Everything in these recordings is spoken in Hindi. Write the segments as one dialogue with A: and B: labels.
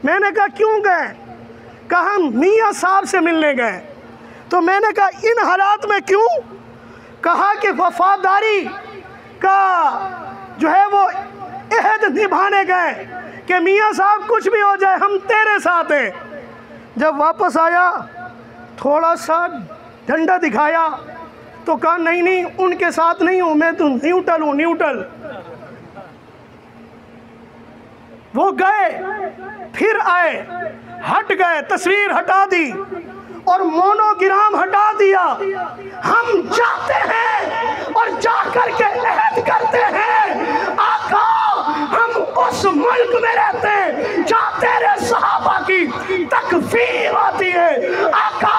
A: मैंने कहा क्यों गए? कहा हम मियाँ साहब से मिलने गए। तो मैंने कहा इन हालात में क्यों? कहा कि वफादारी का जो है वो अहद निभाने गए कि मियाँ साहब कुछ भी हो जाए हम तेरे साथ हैं। जब वापस आया थोड़ा सा डंडा दिखाया तो कहा नहीं नहीं उनके साथ नहीं हूँ मैं, तो न्यूट्रल हूँ, न्यूट्रल। वो गए फिर आए, हट गए, तस्वीर हटा दी और मोनोग्राम हटा दिया। हम जाते हैं और जाकर के अहद करते हैं आका हम उस मुल्क में रहते हैं जहाँ तेरे सहाबा की तकफीर होती है। आका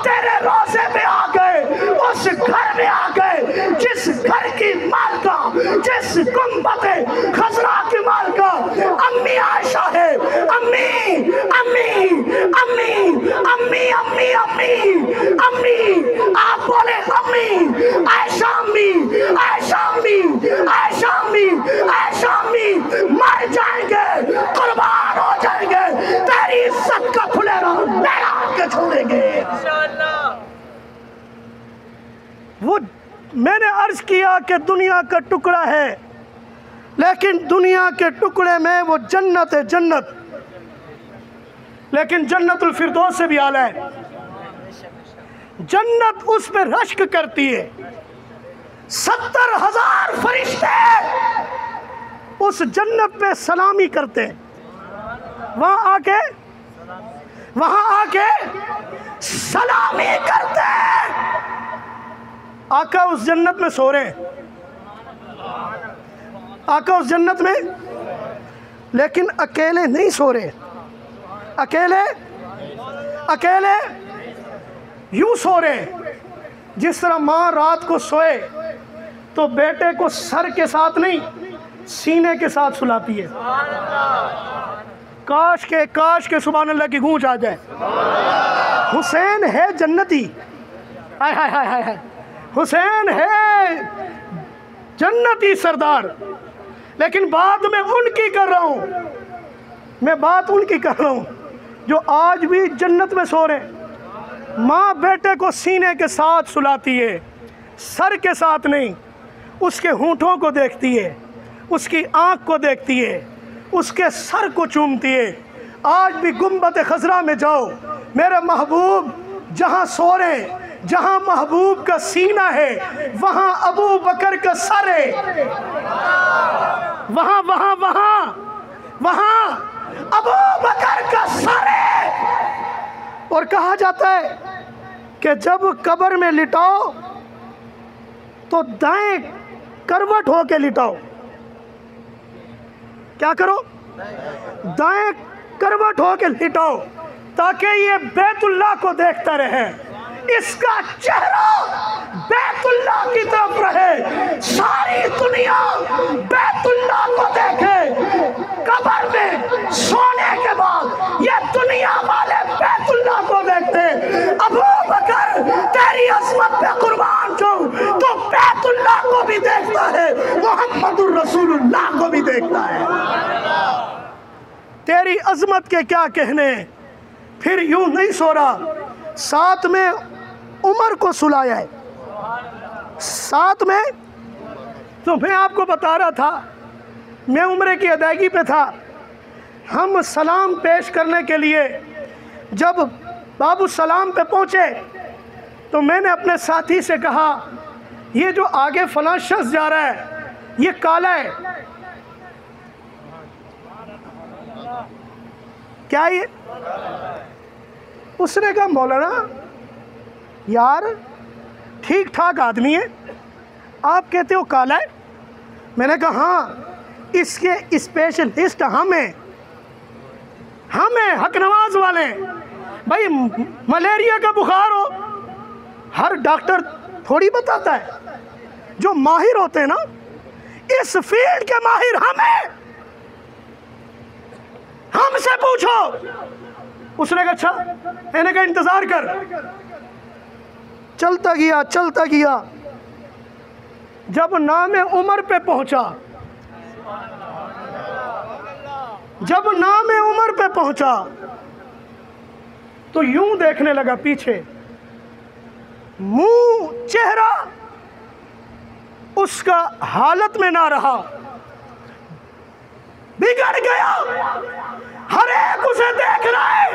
A: तेरे रोज़े में आ गए, उस घर में आ गए जिस घर की मालिका, जिस गुंबद खजरा की मालिका अम्मी आयशा है। अम्मी अम्मी अम्मी अम्मी अम्मी अम्मी अम्मी, आप बोले अम्मी, आयशा अम्मी, आयशा अम्मी, आयशा अम्मी, आयशा अम्मी, मर जाएंगे, कुर्बान हो जाएंगे, तेरी इज्जत का फुलेरा लहरा के छोड़ेंगे। वो मैंने अर्ज किया कि दुनिया का टुकड़ा है, लेकिन दुनिया के टुकड़े में वो जन्नत है, जन्नत, लेकिन जन्नतुल फिरदौस से भी आला है। जन्नत उस पर रश्क करती है, 70,000 फरिश्ते उस जन्नत पे सलामी करते हैं। वहां आके सलामी करते हैं। आका उस जन्नत में सो रहे हैं, आका उस जन्नत में, लेकिन अकेले नहीं सो रहे। अकेले अकेले यूं सो रहे जिस तरह माँ रात को सोए तो बेटे को सर के साथ नहीं सीने के साथ सुलाती है। काश के सुभान अल्लाह की गूंज आ जाए। हुसैन है जन्नती, हाय हाय हाय हाय, हुसैन है जन्नती सरदार, लेकिन बात मैं उनकी कर रहा हूँ, मैं बात उनकी कर रहा हूँ जो आज भी जन्नत में सो रहे। माँ बेटे को सीने के साथ सुलाती है, सर के साथ नहीं। उसके होंठों को देखती है, उसकी आँख को देखती है, उसके सर को चूमती है। आज भी गुंबद खजरा में जाओ, मेरे महबूब जहाँ सो रहे, जहाँ महबूब का सीना है वहाँ अबू बकर का सर है। वहाँ वहाँ वहाँ वहाँ अबू बकर का सर है। और कहा जाता है कि जब कब्र में लिटाओ तो दाएं करवट होके लिटाओ। क्या करो? दाएं करवट होके लिटाओ ताकि ये बैतुल्लाह को देखता रहे, इसका चेहरा बैतुल्लाह की तरफ रहे, सारी दुनिया बैतुल्लाह को देखे। कब्र में सोने के बाद ये दुनिया वाले बैतुल्लाह को देखते। अबू बकर तेरी अज़मत पे कुर्बान जाऊं तो बैतुल्लाह को भी देखता है, मुहम्मदुर रसूलुल्लाह को भी देखता है। तेरी अज़मत के क्या कहने। फिर यूं नहीं सो रहा, साथ में उमर को सुलाया है, साथ में। तो मैं आपको बता रहा था, मैं उम्रे की अदायगी पे था। हम सलाम पेश करने के लिए जब बाबू सलाम पे पहुँचे तो मैंने अपने साथी से कहा ये जो आगे फलां शख्स जा रहा है ये काला है, क्या ये? उसने कहा मौलाना यार ठीक ठाक आदमी है, आप कहते हो काला है। मैंने कहा हाँ, इसके स्पेशलिस्ट हम हैं, हक नवाज वाले। भाई मलेरिया का बुखार हो हर डॉक्टर थोड़ी बताता है, जो माहिर होते हैं ना इस फील्ड के माहिर हम हैं, हमसे पूछो। उसने कहा अच्छा, मैंने कहा इंतजार कर। चलता गया, जब नाम उमर पे पहुंचा तो यूं देखने लगा पीछे, मुंह चेहरा उसका हालत में ना रहा, बिगड़ गया। हर एक उसे देख रहा है।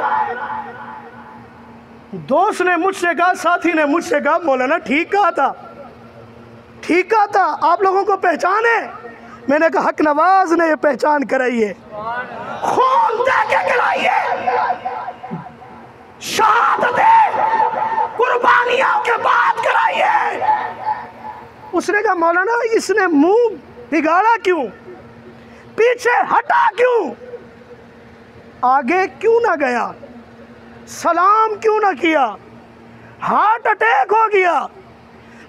A: दोस्त ने मुझसे कहा, साथी ने मुझसे कहा, मौलाना ठीक कहा था, ठीक कहा था, आप लोगों को पहचान है। मैंने कहा हक नवाज ने ये पहचान कराई है, खून दे के कराइए, शहादतें कुर्बानियों के बाद कराइए। उसने कहा मौलाना इसने मुंह बिगाड़ा क्यों, पीछे हटा क्यों, आगे क्यों ना गया, सलाम क्यों ना किया, हार्ट अटैक हो गया,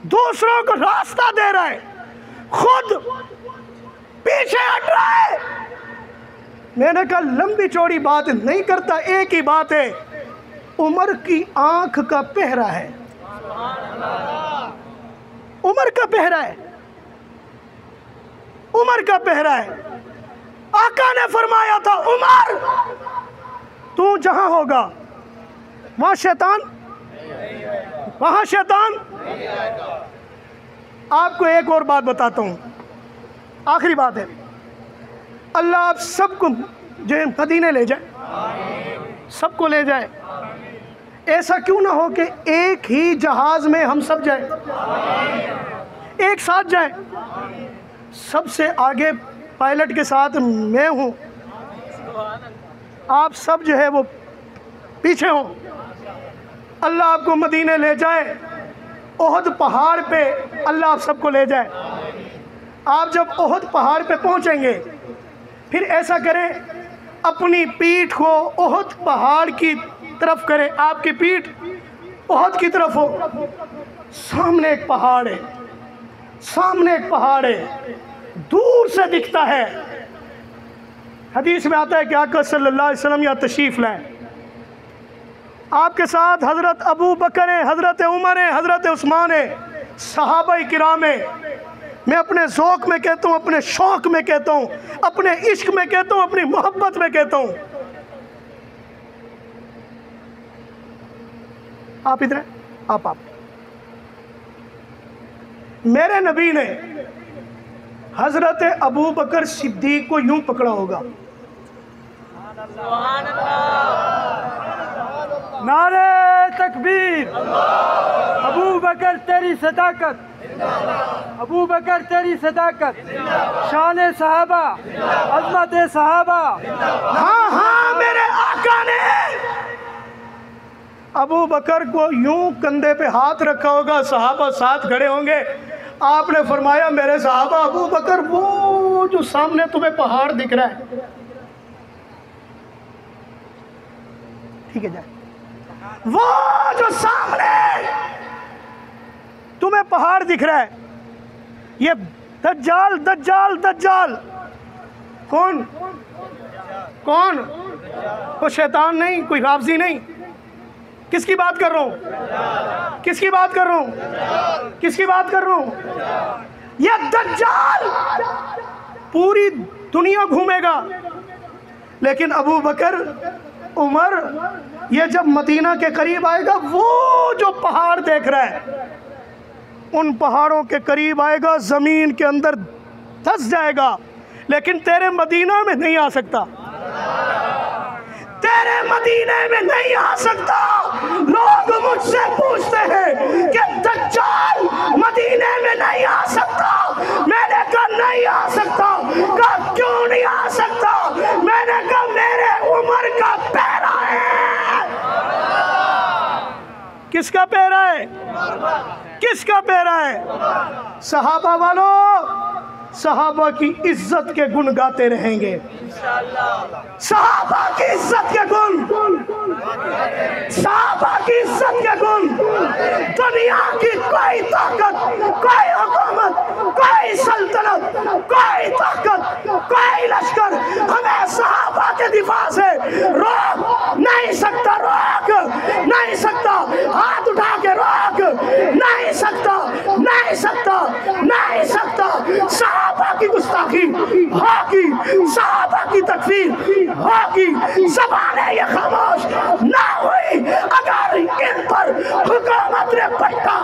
A: दूसरों को रास्ता दे रहा है, खुद पीछे हट रहा है। मैंने कहा लंबी चौड़ी बात नहीं करता, एक ही बात है, उमर की आंख का पहरा है, उमर का पहरा है, उमर का पहरा है। आका ने फरमाया था उमर तू जहां होगा वहां शैतान, वहां शैतान। आपको एक और बात बताता हूं, आखिरी बात है, अल्लाह आप सबको जो मदीने ले जाए, सबको ले जाए। ऐसा क्यों ना हो कि एक ही जहाज में हम सब जाए, एक साथ जाए। सबसे आगे पायलट के साथ मैं हूं, आप सब जो है वो पीछे हो। अल्लाह आपको मदीने ले जाए, ओहद पहाड़ पे अल्लाह आप सबको ले जाए। आप जब ओहद पहाड़ पे पहुंचेंगे, फिर ऐसा करें अपनी पीठ को ओहद पहाड़ की तरफ करें, आपकी पीठ ओहद की तरफ हो, सामने एक पहाड़ है, सामने एक पहाड़ है, दूर से दिखता है। हदीस में आता है कि आका सल्लल्लाहु अलैहि वसल्लम यहाँ तशरीफ़ लाए, आपके साथ हज़रत अबू बकर है, हज़रत उमर है, हज़रत उस्मान है, सहाबा किराम है। मैं अपने ज़ौक़ में कहता हूँ, अपने शौक़ में कहता हूँ, अपने इश्क में कहता हूँ, अपनी मोहब्बत में कहता हूँ। आप इधर आप मेरे नबी ने हज़रत अबू बकर सिद्दीक को यूं पकड़ा होगा,
B: नारे तकबीर, अबू बकर तेरी सदाकत, अबू बकर तेरी सदाकत, शान सहाबा, अज़मत सहाबा।
A: हाँ हाँ मेरे आका ने अबू बकर को यूं कंधे पे हाथ रखा होगा, सहाबा साथ खड़े होंगे। आपने फरमाया मेरे सहाबा, अबू बकर वो जो सामने तुम्हें पहाड़ दिख रहा है, ठीक है जाए, वो जो सामने तुम्हें पहाड़ दिख रहा है, ये दज्जाल दज्जाल दज्जाल। कौन कौन? कोई शैतान नहीं, कोई रावजी नहीं। किसकी बात कर रहा हूं, किसकी बात कर रहा हूं, किसकी बात कर रहा हूं? ये दज्जाल पूरी दुनिया घूमेगा, लेकिन अबू बकर उमर ये जब मदीना के करीब आएगा, वो जो पहाड़ देख रहा है, उन पहाड़ों के करीब आएगा, ज़मीन के अंदर धंस जाएगा, लेकिन तेरे मदीना में नहीं आ सकता, तेरे मदीने में नहीं आ सकता। लोग मुझसे पूछते हैं कि दज्जाल मदीने में नहीं आ सकता, मैंने कहा नहीं आ सकता। कहा क्यों नहीं आ सकता? मैंने कहा मेरे उमर का पैरा है। किसका पैरा है? किसका पैरा है? सहाबा वालों, सहाबा की इज्जत के गुण गाते रहेंगे, सहाबा की इज्जत के गुण, सहाबा की इज्जत के गुण। दुनिया की कोई ताकत, कोई हुकूमत, कोई सल्तनत, कोई ताकत, कोई लश्कर हमें सहाबा के दिफा से रोक नहीं सकता, रोक नहीं सकता। हाथ उठा के रोक नहीं सकता, नहीं सकता, नहीं सकता। सहाबा की गुस्ताखी होगी, सहाबा की तकफीर होगी। ज़बानें ये खामोश ना हुई अगर इन पर हुकूमत ने पट्टा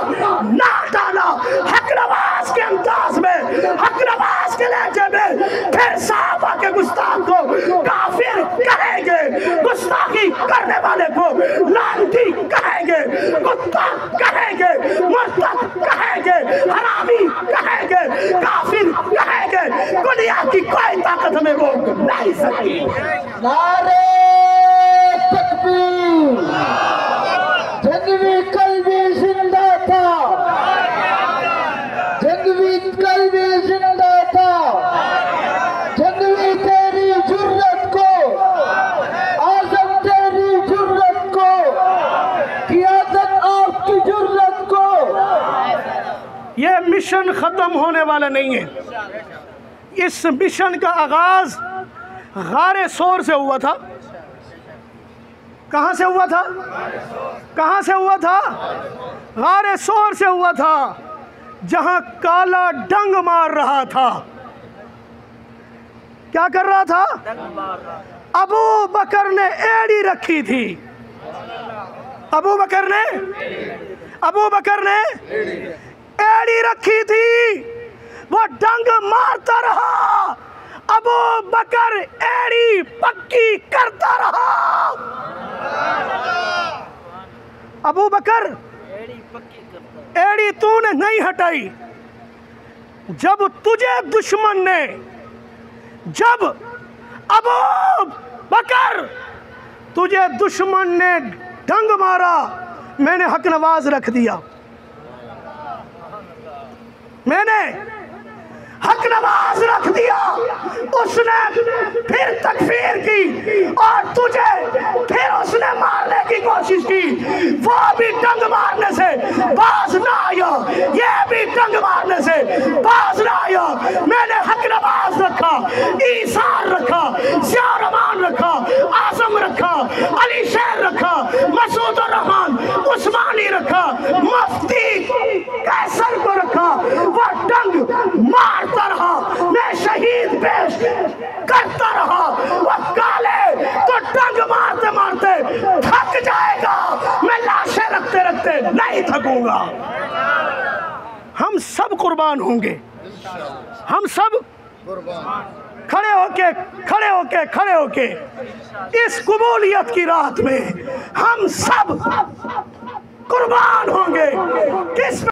A: ना डाला हक नवाज के अंदाज में, हक नवाज के लहजे में, फिर सहाबा के गुस्ताख को काफिर कहेंगे, गुस्ताखी करने वाले को लानती कहेंगे, कुत्ता कहेंगे, मुर्तद कहेंगे, हरामी कहेंगे, काफिर कहेंगे। दुनिया की कोई ताकत हमें रोक नहीं सकती।
C: नारे तकबीर, जंगवी कल्बी जिंदा था, जंगवी कल्बी जिंदा था, जंगवी तेरी जुर्रत को, आज़म तेरी जुर्रत को, क़ियादत आपकी जुर्रत को।
A: ये मिशन खत्म होने वाला नहीं है। इस मिशन का आगाज गारे सोर से हुआ था। कहां से हुआ था? कहां से हुआ था? गारे सोर से हुआ था, जहां काला डंग मार रहा था। क्या कर रहा था? अबू बकर ने एड़ी रखी थी। अबू बकर ने एड़ी रखी थी, वो डंग मारता रहा। अबू बकर एड़ी पक्की करता रहा। अबू बकर एड़ी तूने नहीं हटाई। जब तुझे दुश्मन ने, जब अबू बकर तुझे दुश्मन ने डंग मारा, मैंने हक नवाज रख दिया। मैंने हक नवाज रख दिया। उसने फिर तकफीर की और तुझे फिर उसने मारने की कोशिश की। वो भी डंग मारने से बाज ना आया, ये भी डंग मारने से बाज ना आया। मैंने हक नवाज रखा, ईसार रखा, ज़िया रहमान रखा, आज़म रखा, अली शेर रखा, मसूद रहमान उस्मानी रखा, मुफ्ती कैसर को रखा। वो डंग मारता रहा, मैं शहीद पेश करता रहा। वो काले तो डंग मारते मारते थक जाएगा, मैं लाशें रखते रखते नहीं थकूंगा। हम सब कुर्बान होंगे, हम सब खड़े होके इस कबूलियत की रात में हम सब कुर्बान होंगे। किस